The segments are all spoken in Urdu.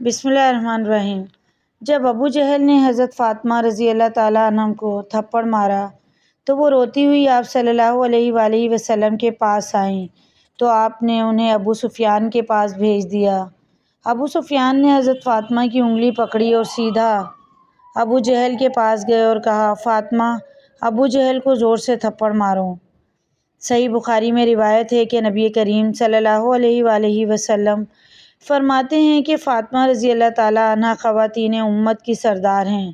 بسم اللہ الرحمن الرحیم۔ جب ابو جہل نے حضرت فاطمہ رضی اللہ تعالیٰ عنہ کو تھپڑ مارا تو وہ روتی ہوئی آپ صلی اللہ علیہ وآلہ وسلم کے پاس آئیں تو آپ نے انہیں ابو سفیان کے پاس بھیج دیا۔ ابو سفیان نے حضرت فاطمہ کی انگلی پکڑی اور سیدھا ابو جہل کے پاس گئے اور کہا، فاطمہ، ابو جہل کو زور سے تھپڑ مارو۔ صحیح بخاری میں روایت ہے کہ نبی کریم صلی اللہ علیہ وآلہ وسلم فرماتے ہیں کہ فاطمہ رضی اللہ تعالیٰ عنہ خواتین امت کی سردار ہیں۔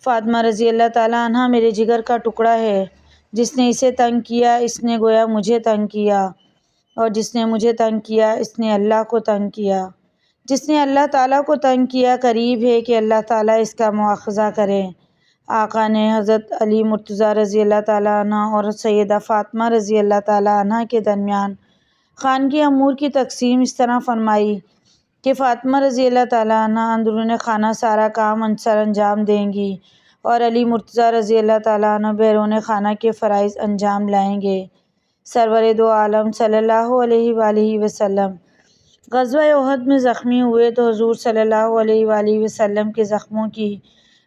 فاطمہ رضی اللہ تعالیٰ عنہ میرے جگر کا ٹکڑا ہے۔ جس نے اسے تنگ کیا اس نے گویا مجھے تنگ کیا، اور جس نے مجھے تنگ کیا اس نے اللہ کو تنگ کیا۔ جس نے اللہ تعالیٰ کو تنگ کیا قریب ہے کہ اللہ تعالیٰ اس کا مواخذہ کرے۔ آقا نے حضرت علی مرتضیٰ رضی اللہ تعالیٰ عنہ اور سیدہ فاطمہ رضی اللہ تعالیٰ عنہ کے درمیان خانگی امور کی تقسیم اس طرح فرمائی کہ فاطمہ رضی اللہ تعالیٰ عنہ اندرون خانہ سارا کام سر انجام دیں گی اور علی مرتضیٰ رضی اللہ تعالیٰ عنہ بیرون خانہ کے فرائض انجام لائیں گے۔ سرور دو عالم صلی اللہ علیہ وآلہ وسلم غزوہ احد میں زخمی ہوئے تو حضور صلی اللہ علیہ وآلہ وسلم کے زخموں کی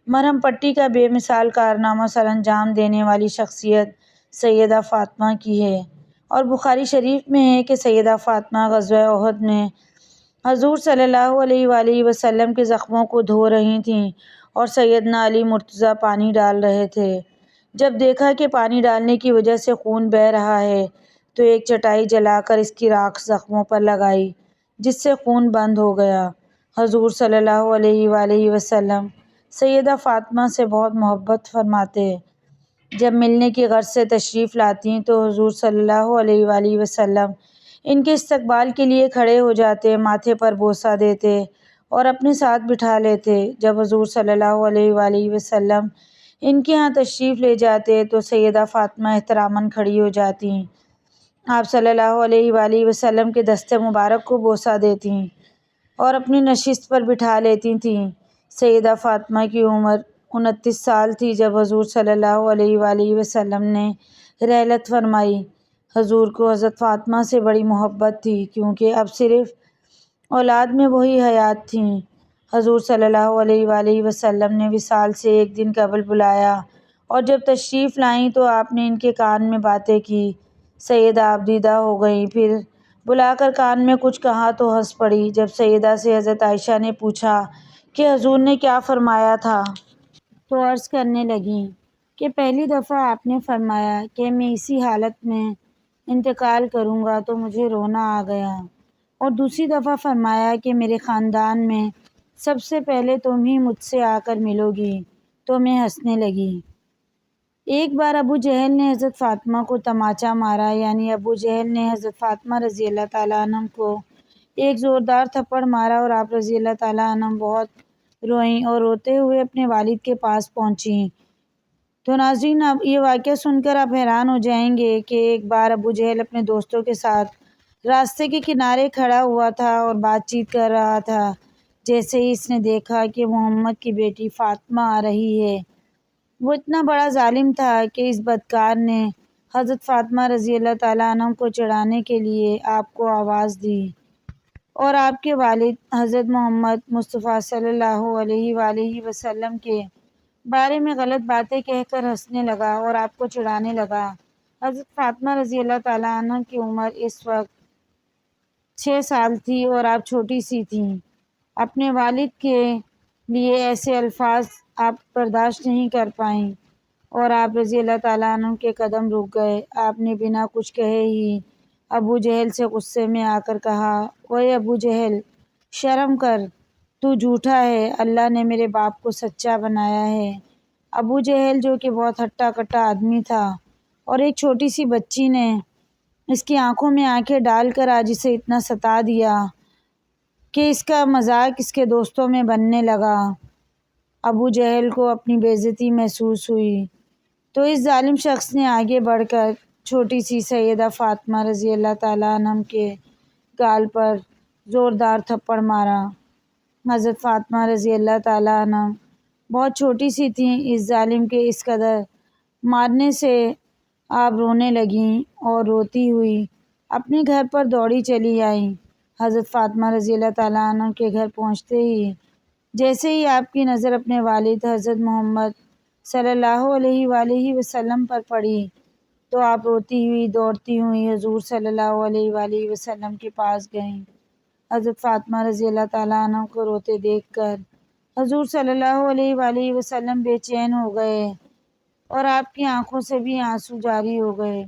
مرہم پٹی کا بے مثال کارنامہ سر انجام دینے والی شخصیت سیدہ فاطمہ کی ہے، اور بخاری شریف میں ہے کہ سیدہ فاطمہ غزوہ احد میں حضور صلی اللہ علیہ وآلہ وسلم کے زخموں کو دھو رہی تھیں اور سیدنا علی مرتضیٰ پانی ڈال رہے تھے۔ جب دیکھا کہ پانی ڈالنے کی وجہ سے خون بہہ رہا ہے تو ایک چٹائی جلا کر اس کی راکھ زخموں پر لگائی جس سے خون بند ہو گیا۔ حضور صلی اللہ علیہ وآلہ وسلم سیدہ فاطمہ سے بہت محبت فرماتے۔ جب ملنے کی غرض سے تشریف لاتی تو حضور صلی اللہ علیہ وآلہ وسلم ان کے استقبال کے لیے کھڑے ہو جاتے، ماتھے پر بوسہ دیتے اور اپنے ساتھ بٹھا لیتے۔ جب حضور صلی اللہ علیہ وآلہ وسلم ان کے ہاں تشریف لے جاتے تو سیدہ فاطمہ احتراماً کھڑی ہو جاتی، آپ صلی اللہ علیہ وآلہ وسلم کے دست مبارک کو بوسہ دیتی اور اپنی نشست پر بٹھا لیتی تھیں۔ سیدہ فاطمہ کی عمر 29 سال تھی جب حضور صلی اللہ علیہ وآلہ وسلم نے رحلت فرمائی۔ حضور کو حضرت فاطمہ سے بڑی محبت تھی کیونکہ اب صرف اولاد میں وہی حیات تھیں۔ حضور صلی اللہ علیہ وآلہ وسلم نے وصال سے ایک دن قبل بلایا اور جب تشریف لائیں تو آپ نے ان کے کان میں باتیں کی۔ سیدہ آپ دیدہ ہو گئیں، پھر بلا کر کان میں کچھ کہا تو ہنس پڑی۔ جب سیدہ سے حضرت عائشہ نے پوچھا کہ حضور نے کیا فرمایا تھا تو عرض کرنے لگیں کہ پہلی دفعہ آپ نے فرمایا کہ میں اسی حالت میں انتقال کروں گا تو مجھے رونا آ گیا، اور دوسری دفعہ فرمایا کہ میرے خاندان میں سب سے پہلے تم ہی مجھ سے آ کر ملو گی تو میں ہنسنے لگی۔ ایک بار ابو جہل نے حضرت فاطمہ کو تماچا مارا، یعنی ابو جہل نے حضرت فاطمہ رضی اللہ تعالیٰ عنہ کو ایک زوردار تھپڑ مارا اور آپ رضی اللہ تعالیٰ عنہ بہت روئیں اور روتے ہوئے اپنے والد کے پاس پہنچیں۔ تو ناظرین، اب یہ واقعہ سن کر آپ حیران ہو جائیں گے کہ ایک بار ابو جہل اپنے دوستوں کے ساتھ راستے کے کنارے کھڑا ہوا تھا اور بات چیت کر رہا تھا۔ جیسے ہی اس نے دیکھا کہ محمد کی بیٹی فاطمہ آ رہی ہے، وہ اتنا بڑا ظالم تھا کہ اس بدکار نے حضرت فاطمہ رضی اللہ تعالیٰ عنہ کو چڑھانے کے لیے آپ کو آواز دی اور آپ کے والد حضرت محمد مصطفیٰ صلی اللہ علیہ وآلہ وسلم کے بارے میں غلط باتیں کہہ کر ہنسنے لگا اور آپ کو چڑھانے لگا۔ حضرت فاطمہ رضی اللہ تعالیٰ عنہ کی عمر اس وقت 6 سال تھی اور آپ چھوٹی سی تھیں۔ اپنے والد کے لیے ایسے الفاظ آپ برداشت نہیں کر پائیں اور آپ رضی اللہ تعالیٰ عنہ کے قدم رک گئے۔ آپ نے بنا کچھ کہے ہی ابو جہل سے غصے میں آ کر کہا، اوئے ابو جہل، شرم کر، تو جھوٹا ہے، اللہ نے میرے باپ کو سچا بنایا ہے۔ ابو جہل جو کہ بہت ہٹا کٹا آدمی تھا اور ایک چھوٹی سی بچی نے اس کی آنکھوں میں آنکھیں ڈال کر آج اسے اتنا ستا دیا کہ اس کا مذاق اس کے دوستوں میں بننے لگا۔ ابو جہل کو اپنی بے عزتی محسوس ہوئی تو اس ظالم شخص نے آگے بڑھ کر چھوٹی سی سیدہ فاطمہ رضی اللہ تعالیٰ عنہ کے گال پر زوردار تھپڑ مارا۔ حضرت فاطمہ رضی اللہ تعالیٰ عنہ بہت چھوٹی سی تھیں۔ اس ظالم کے اس قدر مارنے سے آپ رونے لگیں اور روتی ہوئی اپنے گھر پر دوڑی چلی آئیں۔ حضرت فاطمہ رضی اللہ تعالیٰ عنہ کے گھر پہنچتے ہی جیسے ہی آپ کی نظر اپنے والد حضرت محمد صلی اللہ علیہ وآلہ وسلم پر پڑی تو آپ روتی ہوئی دوڑتی ہوئی حضور صلی اللہ علیہ وآلہ وسلم کے پاس گئیں۔ حضرت فاطمہ رضی اللہ تعالیٰ عنہ کو روتے دیکھ کر حضور صلی اللہ علیہ وآلہ وسلم بے چین ہو گئے اور آپ کی آنکھوں سے بھی آنسو جاری ہو گئے۔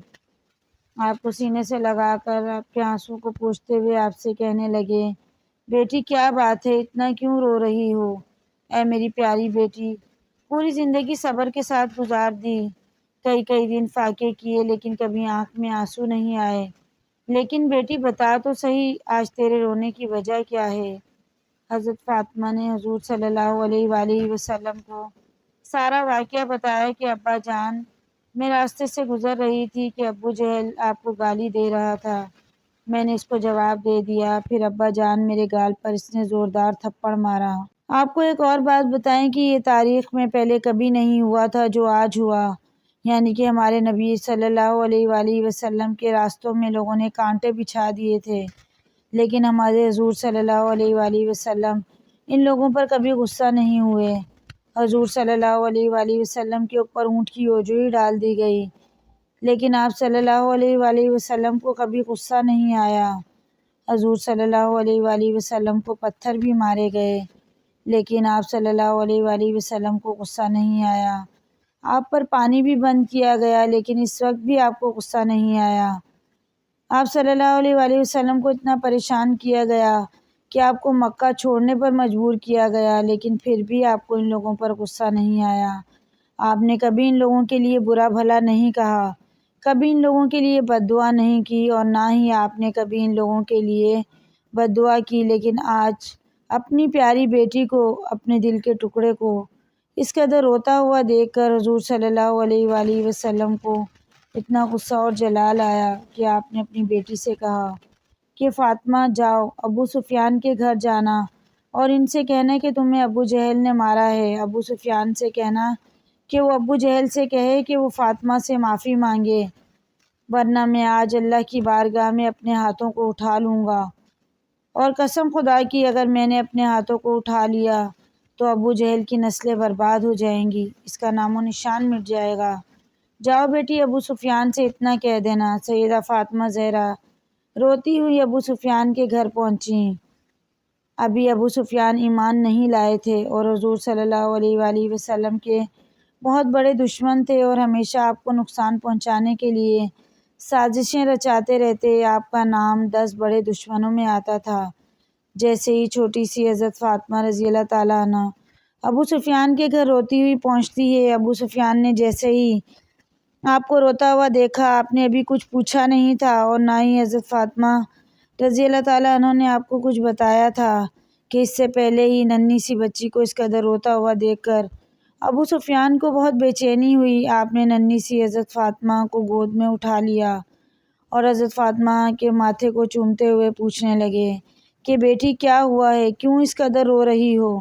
آپ کو سینے سے لگا کر آپ کے آنسو کو پوچھتے ہوئے آپ سے کہنے لگے، بیٹی کیا بات ہے، اتنا کیوں رو رہی ہو؟ اے میری پیاری بیٹی، پوری زندگی صبر کے ساتھ گزار دی، کئی دن فاقے کیے لیکن کبھی آنکھ میں آنسو نہیں آئے، لیکن بیٹی بتا تو صحیح آج تیرے رونے کی وجہ کیا ہے؟ حضرت فاطمہ نے حضور صلی اللہ علیہ وآلہ وسلم کو سارا واقعہ بتایا کہ ابا جان، میں راستے سے گزر رہی تھی کہ ابو جہل آپ کو گالی دے رہا تھا، میں نے اس کو جواب دے دیا، پھر ابا جان میرے گال پر اس نے زوردار تھپڑ مارا۔ آپ کو ایک اور بات بتائیں کہ یہ تاریخ میں پہلے کبھی نہیں ہوا تھا جو آج ہوا، یعنی کہ ہمارے نبی صلی اللہ علیہ وآلہ وسلم کے راستوں میں لوگوں نے کانٹے بچھا دیے تھے، لیکن ہمارے حضور صلی اللہ علیہ وآلہ وسلم ان لوگوں پر کبھی غصہ نہیں ہوئے۔ حضور صلی اللہ علیہ وآلہ وسلم کے اوپر اونٹ کی اوجوئی ڈال دی گئی، لیکن آپ صلی اللہ علیہ وآلہ وسلم کو کبھی غصہ نہیں آیا۔ حضور صلی اللہ علیہ وآلہ وسلم کو پتھر بھی مارے گئے، لیکن آپ صلی اللہ علیہ وآلہ وسلم کو غصہ نہیں آیا۔ آپ پر پانی بھی بند کیا گیا، لیکن اس وقت بھی آپ کو غصہ نہیں آیا۔ آپ صلی اللہ علیہ وآلہ وسلم کو اتنا پریشان کیا گیا کہ آپ کو مکہ چھوڑنے پر مجبور کیا گیا، لیکن پھر بھی آپ کو ان لوگوں پر غصہ نہیں آیا۔ آپ نے کبھی ان لوگوں کے لیے برا بھلا نہیں کہا، کبھی ان لوگوں کے لیے بد دعا نہیں کی، اور نہ ہی آپ نے کبھی ان لوگوں کے لیے بد دعا کی، لیکن آج اپنی پیاری بیٹی کو، اپنے دل کے ٹکڑے کو اس قدر روتا ہوا دیکھ کر حضور صلی اللہ علیہ وآلہ وسلم کو اتنا غصہ اور جلال آیا کہ آپ نے اپنی بیٹی سے کہا کہ فاطمہ جاؤ، ابو سفیان کے گھر جانا اور ان سے کہنا کہ تمہیں ابو جہل نے مارا ہے۔ ابو سفیان سے کہنا کہ وہ ابو جہل سے کہے کہ وہ فاطمہ سے معافی مانگے، ورنہ میں آج اللہ کی بارگاہ میں اپنے ہاتھوں کو اٹھا لوں گا، اور قسم خدا کی اگر میں نے اپنے ہاتھوں کو اٹھا لیا تو ابو جہل کی نسلیں برباد ہو جائیں گی، اس کا نام و نشان مٹ جائے گا۔ جاؤ بیٹی، ابو سفیان سے اتنا کہہ دینا۔ سیدہ فاطمہ زہرا روتی ہوئی ابو سفیان کے گھر پہنچیں۔ ابھی ابو سفیان ایمان نہیں لائے تھے اور حضور صلی اللہ علیہ وآلہ وسلم کے بہت بڑے دشمن تھے، اور ہمیشہ آپ کو نقصان پہنچانے کے لیے سازشیں رچاتے رہتے۔ آپ کا نام 10 بڑے دشمنوں میں آتا تھا۔ جیسے ہی چھوٹی سی حضرت فاطمہ رضی اللہ تعالیٰ عنہ ابو سفیان کے گھر روتی ہوئی پہنچتی ہے، ابو سفیان نے جیسے ہی آپ کو روتا ہوا دیکھا، آپ نے ابھی کچھ پوچھا نہیں تھا اور نہ ہی حضرت فاطمہ رضی اللہ تعالیٰ عنہ نے آپ کو کچھ بتایا تھا کہ اس سے پہلے ہی ننھی سی بچی کو اس قدر روتا ہوا دیکھ کر ابو سفیان کو بہت بے چینی ہوئی۔ آپ نے ننھی سی حضرت فاطمہ کو گود میں اٹھا لیا اور حضرت فاطمہ کے ماتھے کو چومتے ہوئے پوچھنے لگے کہ بیٹی کیا ہوا ہے، کیوں اس قدر رو رہی ہو؟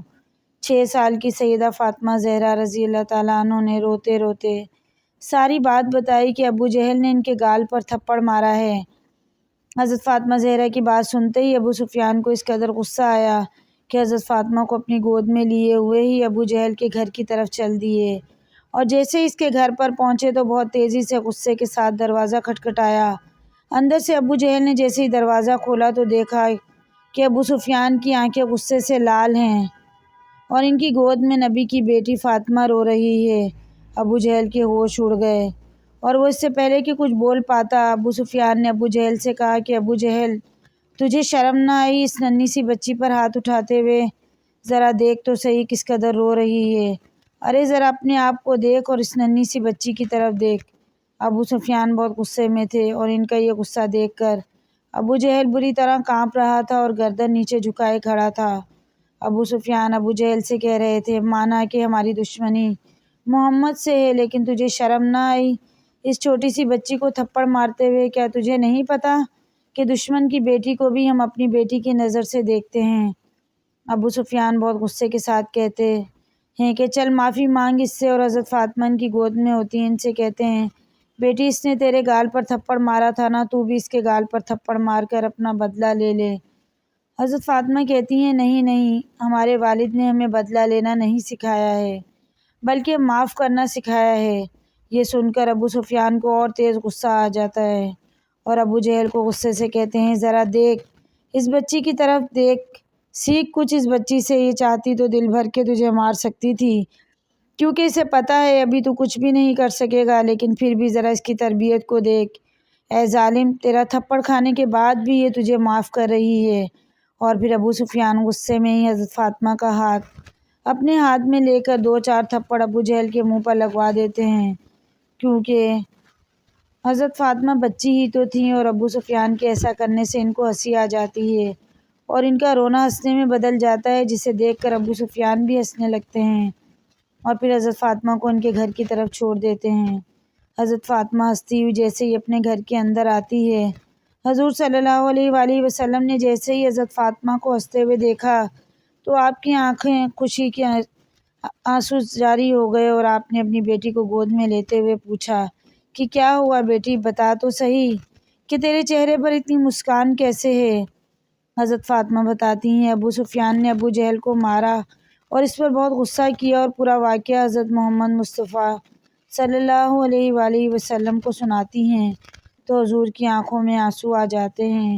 6 سال کی سیدہ فاطمہ زہرا رضی اللہ تعالیٰ عنہ نے روتے روتے ساری بات بتائی کہ ابو جہل نے ان کے گال پر تھپڑ مارا ہے۔ حضرت فاطمہ زہرا کی بات سنتے ہی ابو سفیان کو اس قدر غصہ آیا کہ حضرت فاطمہ کو اپنی گود میں لیے ہوئے ہی ابو جہل کے گھر کی طرف چل دیے، اور جیسے اس کے گھر پر پہنچے تو بہت تیزی سے غصے کے ساتھ دروازہ کھٹکھٹایا۔ اندر سے ابو جہل نے جیسے ہی دروازہ کھولا تو دیکھا کہ ابو سفیان کی آنکھیں غصے سے لال ہیں اور ان کی گود میں نبی کی بیٹی فاطمہ رو رہی ہے۔ ابو جہل کے ہوش اڑ گئے، اور وہ اس سے پہلے کہ کچھ بول پاتا، ابو سفیان نے ابو جہل سے کہا کہ ابو جہل، تجھے شرم نہ آئی اس ننھی سی بچی پر ہاتھ اٹھاتے ہوئے؟ ذرا دیکھ تو صحیح کس قدر رو رہی ہے، ارے ذرا اپنے آپ کو دیکھ اور اس ننھی سی بچی کی طرف دیکھ۔ ابو سفیان بہت غصے میں تھے اور ان کا یہ غصہ دیکھ کر ابو جہل بری طرح کانپ رہا تھا اور گردن نیچے جھکائے کھڑا تھا۔ ابو سفیان ابو جہل سے کہہ رہے تھے، مانا کہ ہماری دشمنی محمد سے ہے، لیکن تجھے شرم نہ آئی اس چھوٹی سی بچی کو تھپڑ مارتے ہوئے؟ کیا تجھے نہیں پتا کہ دشمن کی بیٹی کو بھی ہم اپنی بیٹی کی نظر سے دیکھتے ہیں؟ ابو سفیان بہت غصے کے ساتھ کہتے ہیں کہ چل معافی مانگ اس سے، اور حضرت فاطمہ ان کی گود میں ہوتی ہیں، ان سے کہتے ہیں، بیٹی اس نے تیرے گال پر تھپڑ مارا تھا نا، تو بھی اس کے گال پر تھپڑ مار کر اپنا بدلہ لے لے۔ حضرت فاطمہ کہتی ہیں نہیں نہیں، ہمارے والد نے ہمیں بدلہ لینا نہیں سکھایا ہے بلکہ معاف کرنا سکھایا ہے۔ یہ سن کر ابو سفیان کو اور تیز غصہ آ جاتا ہے اور ابو جہل کو غصے سے کہتے ہیں ذرا دیکھ اس بچی کی طرف دیکھ، سیکھ کچھ اس بچی سے، یہ چاہتی تو دل بھر کے تجھے مار سکتی تھی کیونکہ اسے پتہ ہے ابھی تو کچھ بھی نہیں کر سکے گا، لیکن پھر بھی ذرا اس کی تربیت کو دیکھ۔ اے ظالم، تیرا تھپڑ کھانے کے بعد بھی یہ تجھے معاف کر رہی ہے۔ اور پھر ابو سفیان غصے میں ہی حضرت فاطمہ کا ہاتھ اپنے ہاتھ میں لے کر 2-4 تھپڑ ابو جہل کے منہ پر لگوا دیتے ہیں، کیونکہ حضرت فاطمہ بچی ہی تو تھیں اور ابو سفیان کے ایسا کرنے سے ان کو ہنسی آ جاتی ہے اور ان کا رونا ہنسنے میں بدل جاتا ہے، جسے دیکھ کر ابو سفیان بھی ہنسنے لگتے ہیں اور پھر حضرت فاطمہ کو ان کے گھر کی طرف چھوڑ دیتے ہیں۔ حضرت فاطمہ ہنستی ہوئی جیسے ہی اپنے گھر کے اندر آتی ہے، حضور صلی اللہ علیہ وآلہ وسلم نے جیسے ہی حضرت فاطمہ کو ہنستے ہوئے دیکھا تو آپ کی آنکھیں خوشی کے آنسو جاری ہو گئے اور آپ نے اپنی بیٹی کو گود میں لیتے ہوئے پوچھا کہ کیا ہوا بیٹی، بتا تو صحیح کہ تیرے چہرے پر اتنی مسکان کیسے ہے؟ حضرت فاطمہ بتاتی ہیں ابو سفیان نے ابو جہل کو مارا اور اس پر بہت غصہ کیا اور پورا واقعہ حضرت محمد مصطفیٰ صلی اللہ علیہ وآلہ وسلم کو سناتی ہیں تو حضور کی آنکھوں میں آنسو آ جاتے ہیں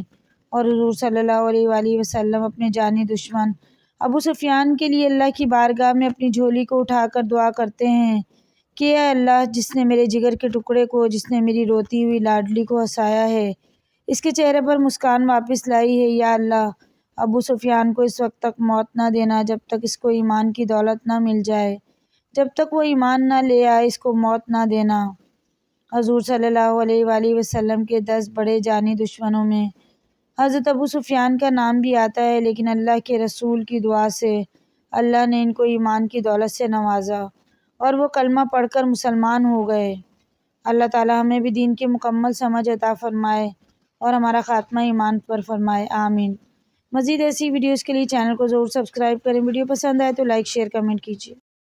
اور حضور صلی اللہ علیہ وآلہ وسلم اپنے جانی دشمن ابو سفیان کے لیے اللہ کی بارگاہ میں اپنی جھولی کو اٹھا کر دعا کرتے ہیں کہ اے اللہ، جس نے میرے جگر کے ٹکڑے کو، جس نے میری روتی ہوئی لاڈلی کو ہنسایا ہے، اس کے چہرے پر مسکان واپس لائی ہے، یا اللہ ابو سفیان کو اس وقت تک موت نہ دینا جب تک اس کو ایمان کی دولت نہ مل جائے، جب تک وہ ایمان نہ لے آئے اس کو موت نہ دینا۔ حضور صلی اللہ علیہ وآلہ وسلم کے 10 بڑے جانی دشمنوں میں حضرت ابو سفیان کا نام بھی آتا ہے، لیکن اللہ کے رسول کی دعا سے اللہ نے ان کو ایمان کی دولت سے نوازا اور وہ کلمہ پڑھ کر مسلمان ہو گئے۔ اللہ تعالی ہمیں بھی دین کی مکمل سمجھ عطا فرمائے اور ہمارا خاتمہ ایمان پر فرمائے، آمین۔ مزید ایسی ویڈیوز کے لیے چینل کو ضرور سبسکرائب کریں، ویڈیو پسند آئے تو لائک شیئر کمنٹ کیجیے۔